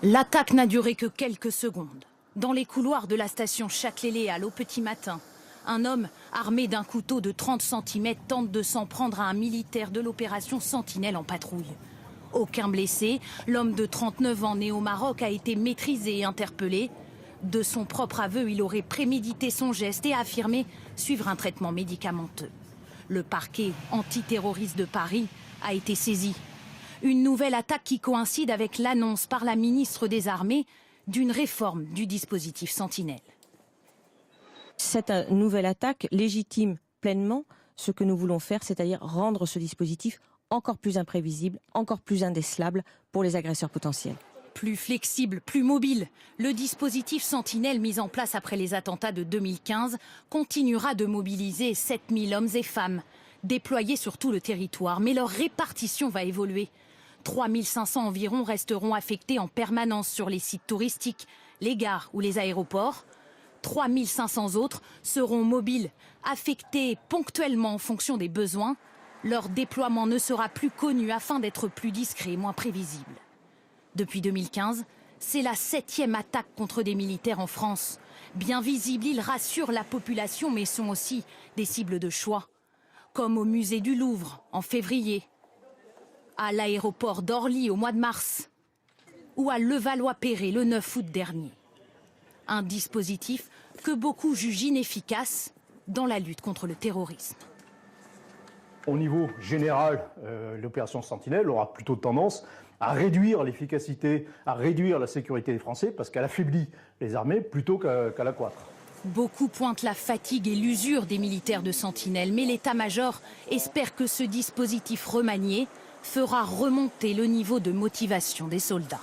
L'attaque n'a duré que quelques secondes. Dans les couloirs de la station Châtelet-Léal au petit matin, un homme armé d'un couteau de 30 cm tente de s'en prendre à un militaire de l'opération Sentinelle en patrouille. Aucun blessé, l'homme de 39 ans né au Maroc a été maîtrisé et interpellé. De son propre aveu, il aurait prémédité son geste et a affirmé suivre un traitement médicamenteux. Le parquet antiterroriste de Paris a été saisi. Une nouvelle attaque qui coïncide avec l'annonce par la ministre des Armées d'une réforme du dispositif Sentinelle. Cette nouvelle attaque légitime pleinement ce que nous voulons faire, c'est-à-dire rendre ce dispositif encore plus imprévisible, encore plus indécelable pour les agresseurs potentiels. Plus flexible, plus mobile, le dispositif Sentinelle mis en place après les attentats de 2015 continuera de mobiliser 7000 hommes et femmes, déployés sur tout le territoire, mais leur répartition va évoluer. 3500 environ resteront affectés en permanence sur les sites touristiques, les gares ou les aéroports. 3500 autres seront mobiles, affectés ponctuellement en fonction des besoins. Leur déploiement ne sera plus connu afin d'être plus discret et moins prévisible. Depuis 2015, c'est la 7e attaque contre des militaires en France. Bien visibles, ils rassurent la population mais sont aussi des cibles de choix. Comme au musée du Louvre en février, à l'aéroport d'Orly au mois de mars ou à Levallois-Perret le 9 août dernier. Un dispositif que beaucoup jugent inefficace dans la lutte contre le terrorisme. Au niveau général, l'opération Sentinelle aura plutôt tendance à réduire l'efficacité, à réduire la sécurité des Français parce qu'elle affaiblit les armées plutôt qu'à l'accroître. Beaucoup pointent la fatigue et l'usure des militaires de Sentinelle, mais l'état-major espère que ce dispositif remanié fera remonter le niveau de motivation des soldats.